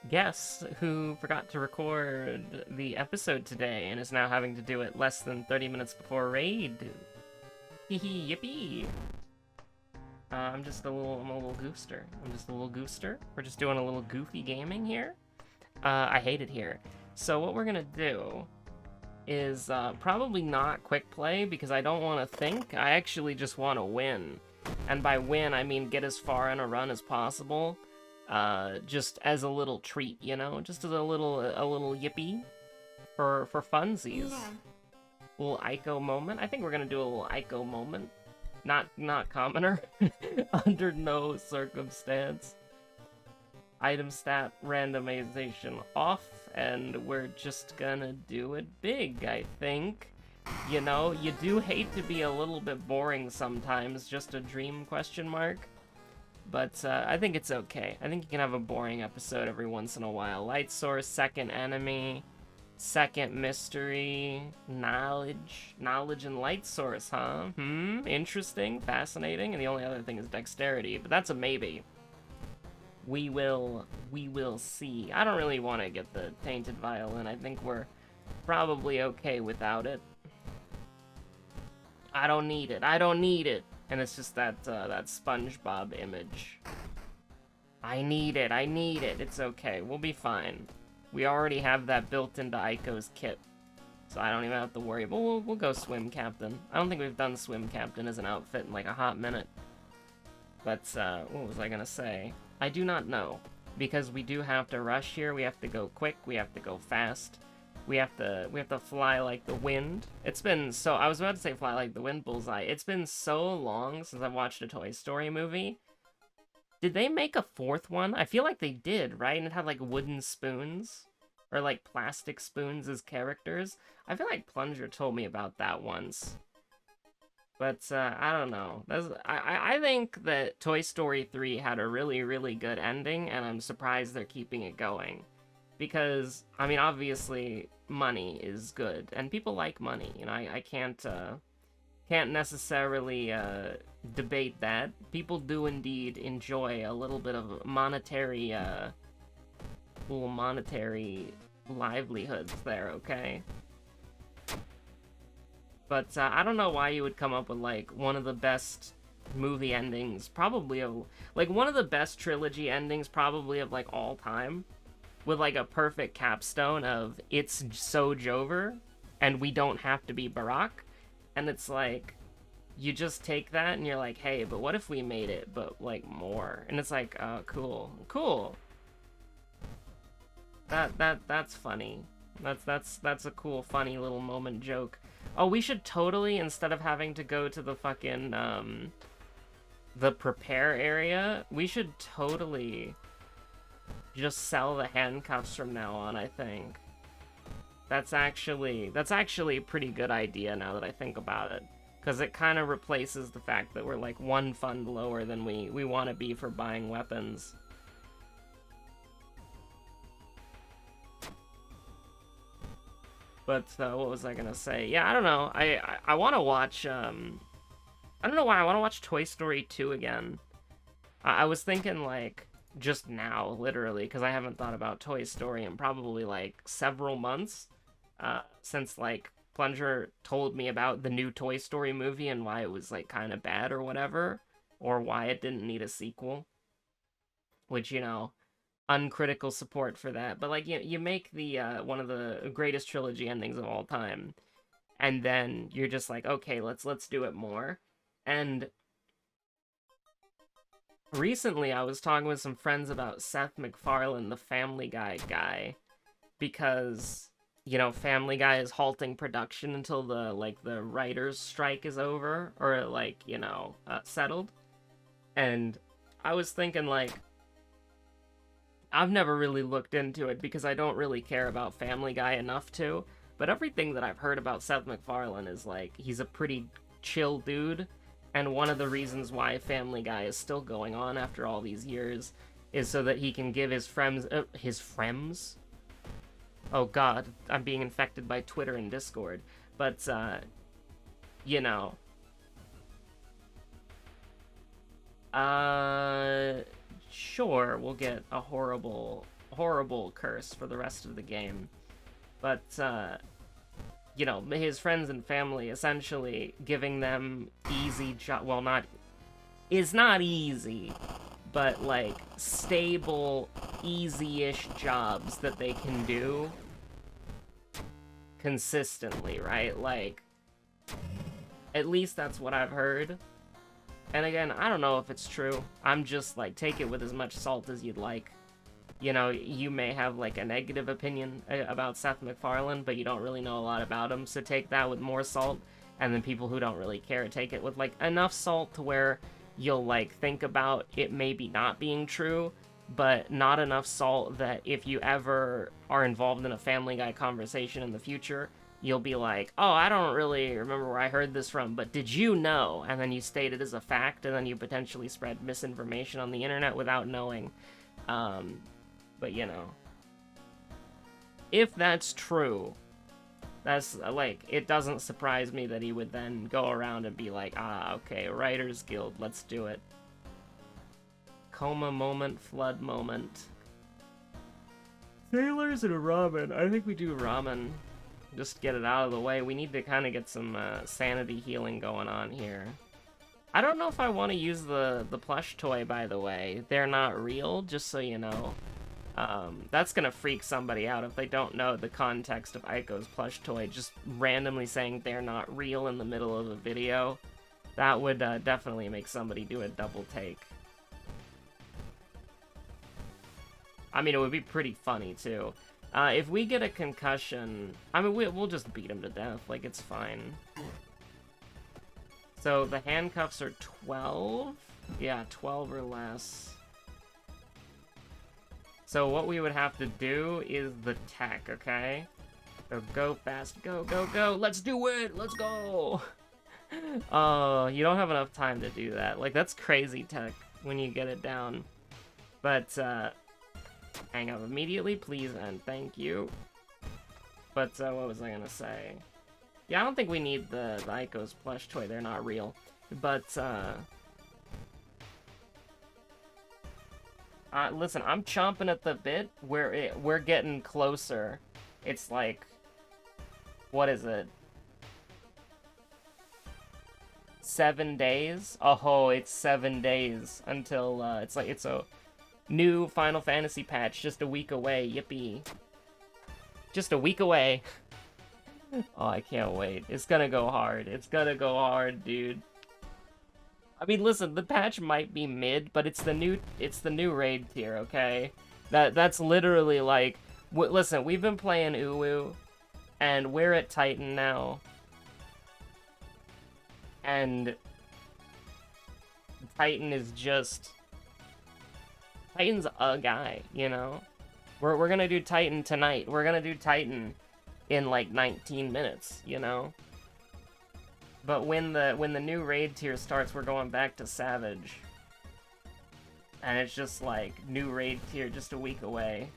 guest who forgot to record the episode today and is now having to do it less than 30 minutes before raid. Hee hee, yippee! I'm a little gooster. I'm just a little gooster. We're just doing a little goofy gaming here. I hate it here. So what we're gonna do is probably not quick play because I don't want to think. I actually just want to win. And by win, I mean get as far in a run as possible. Just as a little treat, you know? Just as a little yippee for funsies. Yeah. Little Ico moment. I think we're gonna do a little Ico moment. Not commoner. Under no circumstance. Item stat randomization off, and we're just gonna do it big, I think. You know, you do hate to be a little bit boring sometimes, just a dream question mark. But I think it's okay. I think you can have a boring episode every once in a while. Light source, second enemy, second mystery, knowledge and light source, huh? Interesting, fascinating, and the only other thing is dexterity, but that's a maybe. We will see. I don't really want to get the tainted violin. I think we're probably okay without it. I don't need it. And it's just that that SpongeBob image. I need it. It's okay. We'll be fine. We already have that built into Ico's kit, so I don't even have to worry. But we'll go Swim Captain. I don't think we've done Swim Captain as an outfit in like a hot minute. But what was I gonna say? I do not know, because we do have to rush here. We have to go quick. We have to go fast. We have to fly like the wind. It's been so... I was about to say fly like the wind, bullseye. It's been so long since I've watched a Toy Story movie. Did they make a fourth one? I feel like they did, right? And it had like wooden spoons, or like plastic spoons as characters. I feel like Plunger told me about that once. But, I don't know. I think that Toy Story 3 had a really, really good ending, and I'm surprised they're keeping it going. Because, I mean, obviously, money is good, and people like money. You know, I can't necessarily, debate that. People do indeed enjoy a little bit of monetary, little monetary livelihoods there, okay? But I don't know why you would come up with, like, one of the best movie endings, probably of, like, one of the best trilogy endings, probably of, like, all time, with, like, a perfect capstone of, it's so Jover, and we don't have to be Barack, and it's like, you just take that, and you're like, hey, but what if we made it, but, like, more? And it's like, oh, cool. That's funny. That's a cool, funny little moment joke. Oh, we should totally, instead of having to go to the fucking, the prepare area, we should totally just sell the handcuffs from now on, I think. That's actually a pretty good idea now that I think about it. Because it kind of replaces the fact that we're, like, one fund lower than we want to be for buying weapons. But, what was I gonna say? Yeah, I don't know. I want to watch, I don't know why, I want to watch Toy Story 2 again. I was thinking, like, just now, literally, because I haven't thought about Toy Story in probably, like, several months, since, like, Plunger told me about the new Toy Story movie and why it was, like, kind of bad or whatever, or why it didn't need a sequel. Which, you know, uncritical support for that, but like you make the one of the greatest trilogy endings of all time, and then you're just like, okay, let's do it more. And recently I was talking with some friends about Seth MacFarlane, the Family Guy guy, because, you know, Family Guy is halting production until the writers strike is over, or like, you know, settled. And I was thinking, like, I've never really looked into it because I don't really care about Family Guy enough to, but everything that I've heard about Seth MacFarlane is like, he's a pretty chill dude, and one of the reasons why Family Guy is still going on after all these years is so that he can give his friends, oh god, I'm being infected by Twitter and Discord, but, you know, sure, we'll get a horrible horrible curse for the rest of the game. But, you know, his friends and family essentially giving them easy job. Well, it's not easy, but like stable, easy-ish jobs that they can do consistently, right? Like, at least that's what I've heard. And again, I don't know if it's true. I'm just like, take it with as much salt as you'd like. You know, you may have like a negative opinion about Seth MacFarlane, but you don't really know a lot about him, so take that with more salt. And then people who don't really care, take it with like enough salt to where you'll like think about it maybe not being true, but not enough salt that if you ever are involved in a Family Guy conversation in the future, you'll be like, oh, I don't really remember where I heard this from, but did you know? And then you state it as a fact, and then you potentially spread misinformation on the internet without knowing. But, you know, if that's true, that's, like, it doesn't surprise me that he would then go around and be like, ah, okay, Writers Guild, let's do it. Coma moment, flood moment. Sailors and ramen. I think we do ramen. Just get it out of the way. We need to kind of get some sanity healing going on here. I don't know if I want to use the plush toy, by the way. They're not real, just so you know. That's gonna freak somebody out if they don't know the context of Aiko's plush toy, just randomly saying they're not real in the middle of a video. That would definitely make somebody do a double take. I mean, it would be pretty funny, too. If we get a concussion, I mean, we'll just beat him to death, like, it's fine. So, the handcuffs are 12? Yeah, 12 or less. So what we would have to do is the tech, okay? So go fast, go, go, go, let's do it, let's go! Oh, you don't have enough time to do that. Like, that's crazy tech when you get it down. But, hang up immediately, please, and thank you. But, what was I gonna say? Yeah, I don't think we need the Aiko's plush toy, they're not real. But, listen, I'm chomping at the bit. We're getting closer. It's like, what is it? 7 days? Oh, it's 7 days until, it's a new Final Fantasy patch just a week away. Yippee. Just a week away. Oh, I can't wait. It's gonna go hard. It's gonna go hard, dude. I mean, listen, the patch might be mid, but it's the new raid tier, okay? That's literally like, listen, we've been playing Uwu, and we're at Titan now, and Titan is just, Titan's a guy, you know? We're gonna do Titan tonight. We're gonna do Titan in like 19 minutes, you know? But when the new raid tier starts, we're going back to Savage. And it's just like, new raid tier just a week away.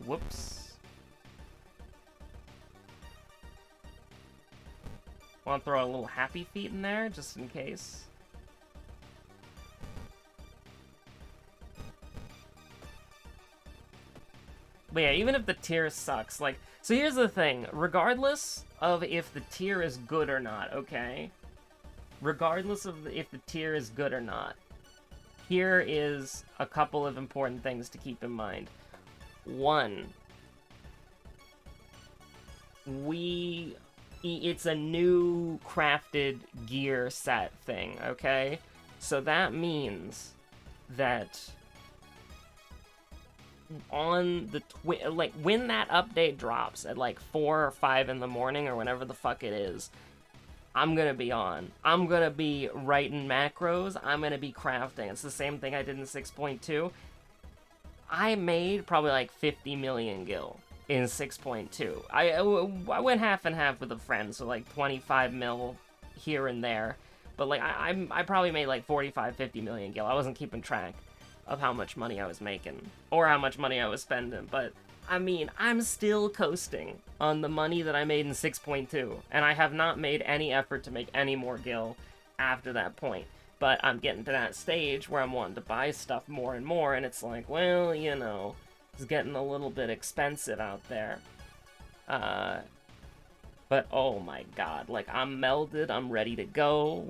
Whoops. Want to throw a little happy feet in there, just in case. But yeah, even if the tier sucks, like, so here's the thing, regardless of if the tier is good or not, okay? Regardless of if the tier is good or not, here is a couple of important things to keep in mind. One, it's a new crafted gear set thing, okay? So that means that on the like when that update drops at like 4 or 5 in the morning or whenever the fuck it is, I'm gonna be on. I'm gonna be writing macros. I'm gonna be crafting. It's the same thing I did in 6.2. I made probably like 50 million gil in 6.2. I went half and half with a friend, so like 25 mil here and there. But like I probably made like 45, 50 million gil. I wasn't keeping track of how much money I was making or how much money I was spending, but I mean, I'm still coasting on the money that I made in 6.2, and I have not made any effort to make any more gil after that point. But I'm getting to that stage where I'm wanting to buy stuff more and more, and it's like, well, you know, it's getting a little bit expensive out there. But oh my god, like, I'm melded, I'm ready to go,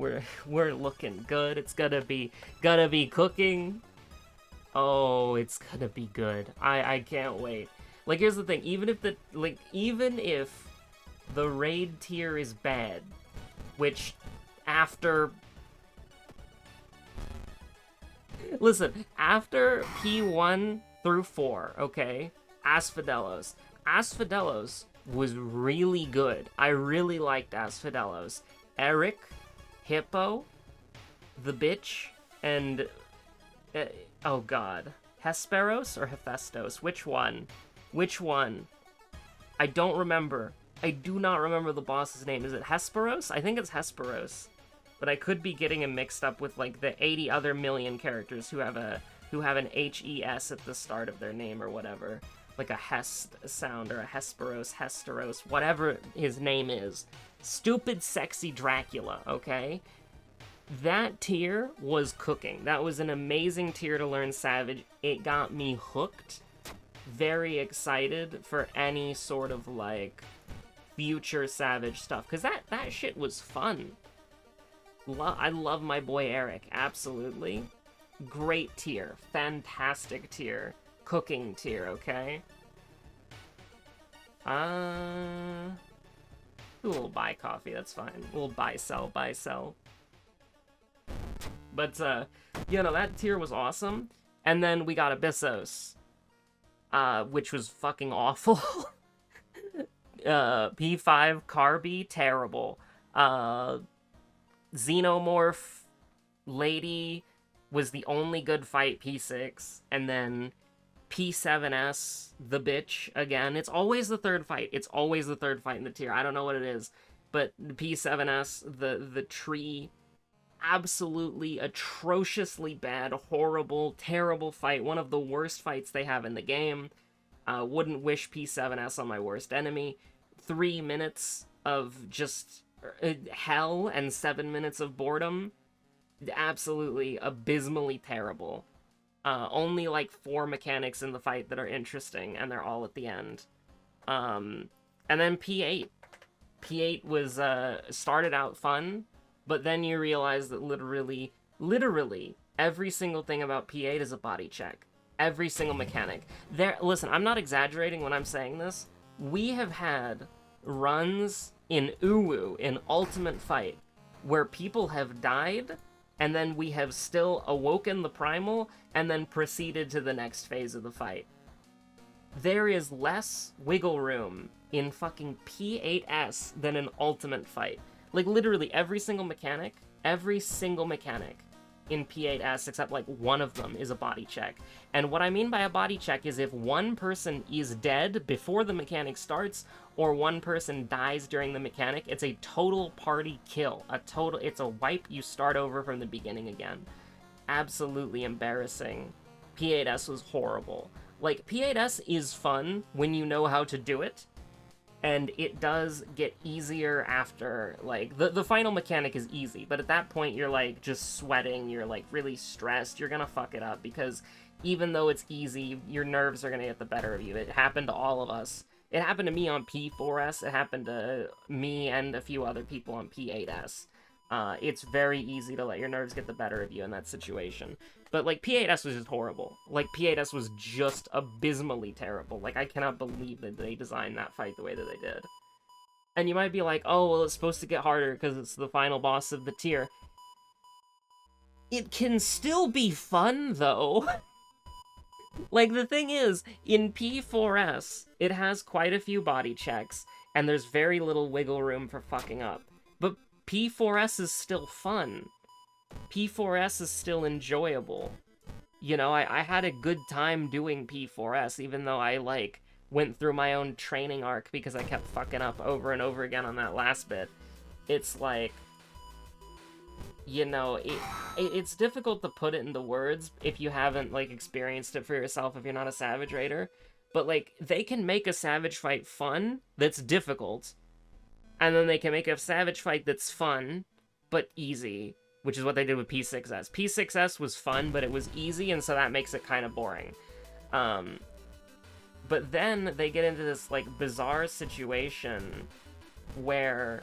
we're looking good, it's gonna be cooking. Oh, it's gonna be good. I can't wait. Like, here's the thing, even if the raid tier is bad, which after... Listen, after P1 through 4, okay, Asphodelos was really good. I really liked Asphodelos. Eric, Hippo, the bitch, and... oh god. Hesperos or Hephaestos? Which one? Which one? I don't remember. I do not remember the boss's name. Is it Hesperos? I think it's Hesperos. But I could be getting him mixed up with, like, the 80 other million characters who have an H-E-S at the start of their name or whatever. Like a Hest sound, or a Hesperos, Hesteros, whatever his name is. Stupid, sexy Dracula, okay? That tier was cooking. That was an amazing tier to learn Savage. It got me hooked. Very excited for any sort of, like, future Savage stuff. Because that shit was fun. I love my boy Eric, absolutely. Great tier. Fantastic tier. Cooking tier, okay? We'll buy coffee, that's fine. We'll buy, sell. But, you know, that tier was awesome. And then we got Abyssos, which was fucking awful. P5 Carby, terrible. Xenomorph Lady was the only good fight, P6, and then P7S, the bitch, again. It's always the third fight. It's always the third fight in the tier. I don't know what it is, but P7S, the tree, absolutely atrociously bad, horrible, terrible fight. One of the worst fights they have in the game. Wouldn't wish P7S on my worst enemy. 3 minutes of just hell and 7 minutes of boredom. Absolutely abysmally terrible. Only like 4 mechanics in the fight that are interesting, and they're all at the end. And then P8. P8 was started out fun, but then you realize that literally every single thing about P8 is a body check. Every single mechanic. Listen, I'm not exaggerating when I'm saying this. We have had runs in Uwu, in Ultimate Fight, where people have died, and then we have still awoken the primal, and then proceeded to the next phase of the fight. There is less wiggle room in fucking P8S than an Ultimate Fight. Like, literally, every single mechanic in P8S, except, like, one of them is a body check. And what I mean by a body check is if one person is dead before the mechanic starts, or one person dies during the mechanic, it's a total party kill. It's a wipe, you start over from the beginning again. Absolutely embarrassing. P8S was horrible. Like, P8S is fun when you know how to do it, and it does get easier after, like, the final mechanic is easy, but at that point you're, like, just sweating, you're, like, really stressed, you're gonna fuck it up, because even though it's easy, your nerves are gonna get the better of you. It happened to all of us. It happened to me on P4S, it happened to me and a few other people on P8S. It's very easy to let your nerves get the better of you in that situation. But, like, P8S was just horrible. Like, P8S was just abysmally terrible. Like, I cannot believe that they designed that fight the way that they did. And you might be like, oh, well, it's supposed to get harder because it's the final boss of the tier. It can still be fun, though. Like, the thing is, in P4S, it has quite a few body checks, and there's very little wiggle room for fucking up. But P4S is still fun. P4S is still enjoyable. You know, I had a good time doing P4S, even though I, like, went through my own training arc because I kept fucking up over and over again on that last bit. It's like, you know, it's difficult to put it into words if you haven't, like, experienced it for yourself, if you're not a Savage Raider. But, like, they can make a Savage fight fun that's difficult, and then they can make a Savage fight that's fun but easy. which is what they did with P6S. P6S was fun, but it was easy, and so that makes it kind of boring. But then they get into this, like, bizarre situation where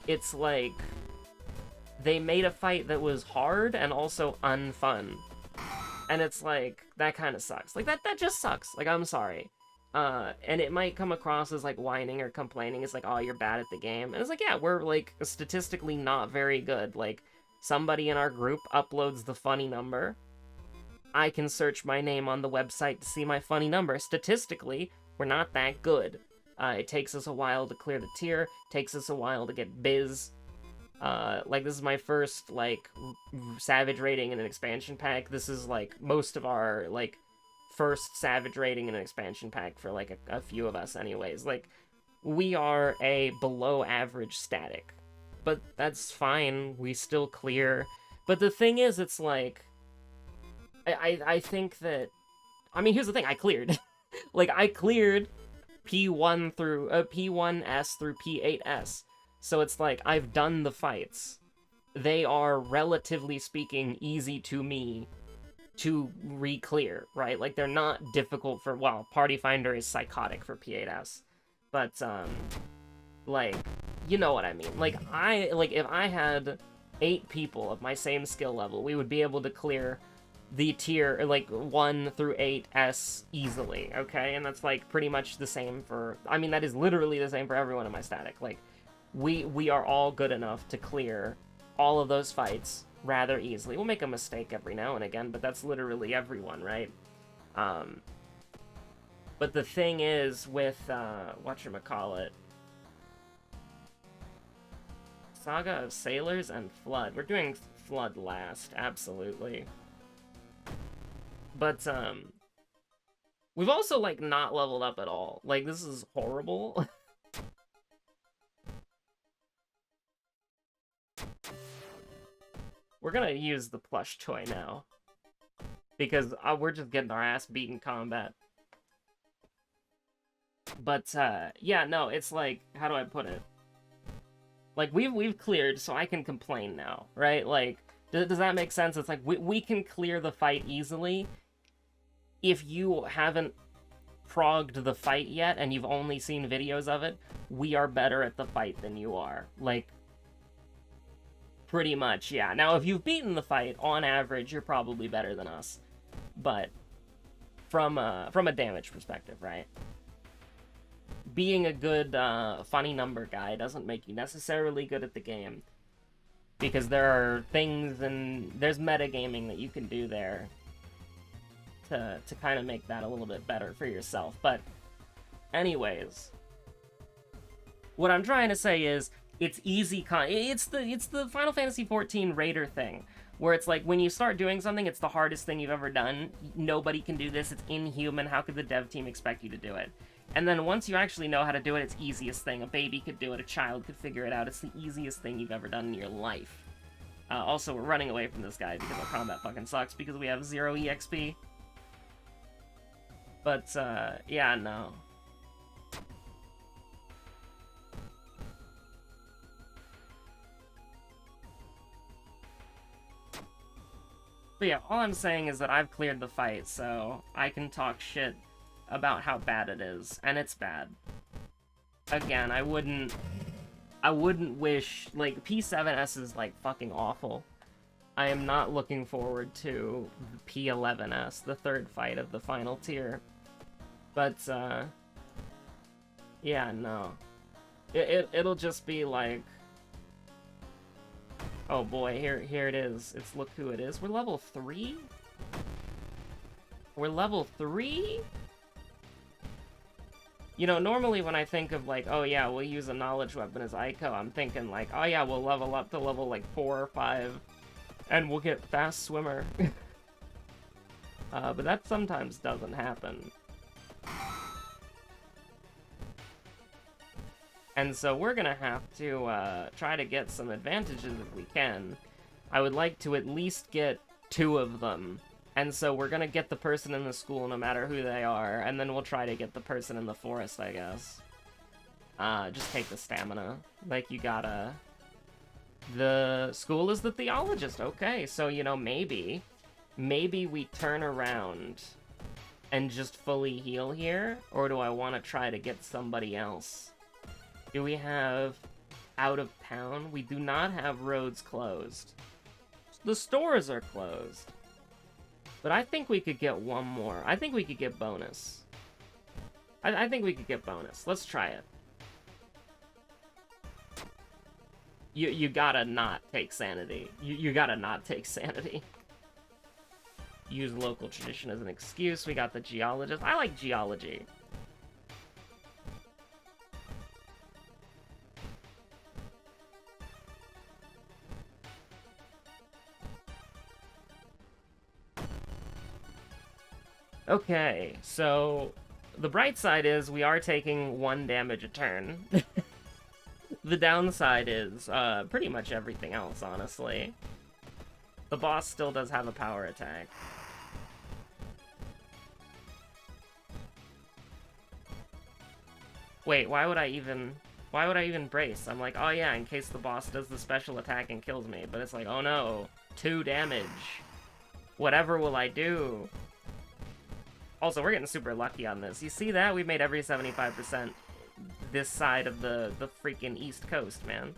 it's like they made a fight that was hard and also unfun. And it's like, that kind of sucks. Like, that just sucks. Like, I'm sorry. And it might come across as, like, whining or complaining. It's like, oh, you're bad at the game. And it's like, yeah, we're, like, statistically not very good. Like, somebody in our group uploads the funny number. I can search my name on the website to see my funny number. Statistically, we're not that good. It takes us a while to clear the tier. Takes us a while to get biz. Like, this is my first, like, Savage rating in an expansion pack. This is, like, most of our, like, first Savage rating in an expansion pack for, like, a few of us anyways. Like, we are a below average static. But that's fine. We still clear. But the thing is, it's like, I think that, I mean, here's the thing, I cleared. Like, I cleared P1 through, P1S through P8S. So it's like, I've done the fights. They are, relatively speaking, easy to me to re-clear, right? Like, they're not difficult for, well, Party Finder is psychotic for P8S. But, like, you know what I mean. Like, if I had 8 people of my same skill level, we would be able to clear the tier, like, 1 through 8S easily, okay? And that's, like, pretty much the same for, I mean, that is literally the same for everyone in my static. Like, we are all good enough to clear all of those fights rather easily. We'll make a mistake every now and again, but that's literally everyone, right? But the thing is with, whatchamacallit, Saga of Sailors and Flood. We're doing Flood last, absolutely. But, we've also, like, not leveled up at all. Like, this is horrible. We're gonna use the plush toy now. Because we're just getting our ass beat in combat. But, yeah, no, it's like, how do I put it? Like, we've cleared, so I can complain now, right? Like, does that make sense? It's like, we can clear the fight easily. If you haven't progged the fight yet, and you've only seen videos of it, we are better at the fight than you are. Like, pretty much, yeah. Now, if you've beaten the fight, on average, you're probably better than us. But, from a damage perspective, right? Being a good, funny number guy doesn't make you necessarily good at the game. Because there are things and there's metagaming that you can do there to kind of make that a little bit better for yourself. But anyways, what I'm trying to say is it's easy it's the Final Fantasy XIV Raider thing, where it's like when you start doing something, it's the hardest thing you've ever done. Nobody can do this. It's inhuman. How could the dev team expect you to do it? And then once you actually know how to do it, it's the easiest thing. A baby could do it. A child could figure it out. It's the easiest thing you've ever done in your life. Also, we're running away from this guy because our combat fucking sucks because we have 0 EXP. But, yeah, no. But yeah, all I'm saying is that I've cleared the fight, so I can talk shit about how bad it is, and it's bad. Again, I wouldn't wish, like, P7S is, like, fucking awful. I am not looking forward to P11S, the third fight of the final tier. But, yeah, no. It'll just be like, oh boy, here it is. It's look who it is. We're level 3? We're level 3? You know, normally when I think of, like, oh yeah, we'll use a knowledge weapon as Ico, I'm thinking, like, oh yeah, we'll level up to level, like, 4 or 5, and we'll get Fast Swimmer. But that sometimes doesn't happen. And so we're gonna have to, try to get some advantages if we can. I would like to at least get 2 of them. And so we're gonna get the person in the school no matter who they are, and then we'll try to get the person in the forest, I guess. Just take the stamina. Like, you gotta The school is the theologist. Okay, so, you know, maybe we turn around and just fully heal here, or do I want to try to get somebody else? Do we have out of town? We do not have roads closed. The stores are closed. But I think we could get one more. I think we could get bonus. I think we could get bonus. Let's try it. You gotta not take sanity. You gotta not take sanity. Use local tradition as an excuse. We got the geologist. I like geology. Okay, so the bright side is we are taking 1 damage a turn. The downside is pretty much everything else, honestly. The boss still does have a power attack. Wait, why would I even brace? I'm like, oh yeah, in case the boss does the special attack and kills me. But it's like, oh no, 2 damage. Whatever will I do? Also, we're getting super lucky on this. You see that? We made every 75% this side of the freaking East Coast, man.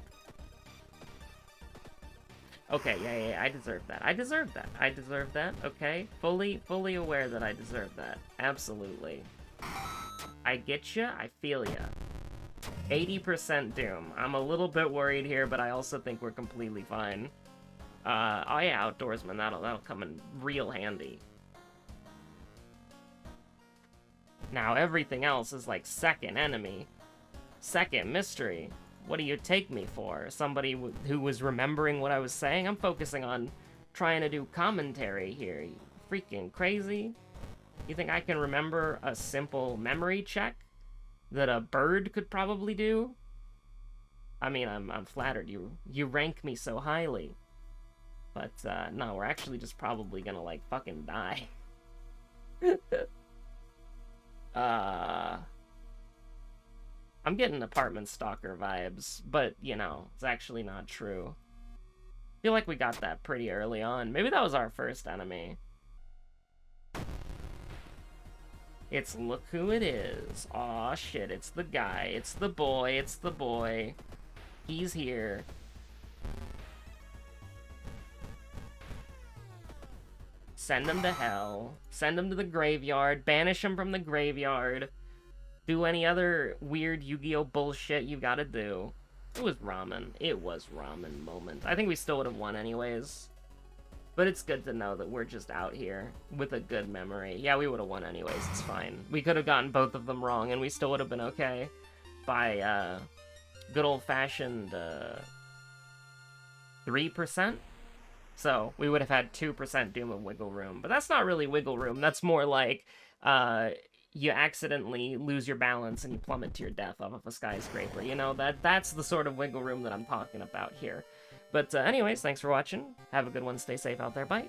Okay, yeah, I deserve that. I deserve that, okay? Fully aware that I deserve that. Absolutely. I get ya, I feel ya. 80% Doom. I'm a little bit worried here, but I also think we're completely fine. Oh yeah, Outdoorsman, that'll come in real handy. Now everything else is like second enemy. Second mystery. What do you take me for? Somebody who was remembering what I was saying? I'm focusing on trying to do commentary here. You freaking crazy? You think I can remember a simple memory check that a bird could probably do? I mean, I'm flattered. You rank me so highly. But, no, we're actually just probably gonna, like, fucking die. I'm getting apartment stalker vibes, but, you know, it's actually not true. I feel like we got that pretty early on. Maybe that was our first enemy. It's look who it is. Aw, shit, it's the guy. It's the boy. It's the boy. He's here. Send him to hell. Send him to the graveyard. Banish him from the graveyard. Do any other weird Yu-Gi-Oh bullshit you gotta do. It was ramen. It was ramen moment. I think we still would have won anyways. But it's good to know that we're just out here with a good memory. Yeah, we would have won anyways. It's fine. We could have gotten both of them wrong, and we still would have been okay. By, good old-fashioned, 3%? So, we would have had 2% Doom of Wiggle Room. But that's not really Wiggle Room. That's more like, you accidentally lose your balance and you plummet to your death off of a skyscraper. You know, that's the sort of Wiggle Room that I'm talking about here. But anyways, thanks for watching. Have a good one. Stay safe out there. Bye.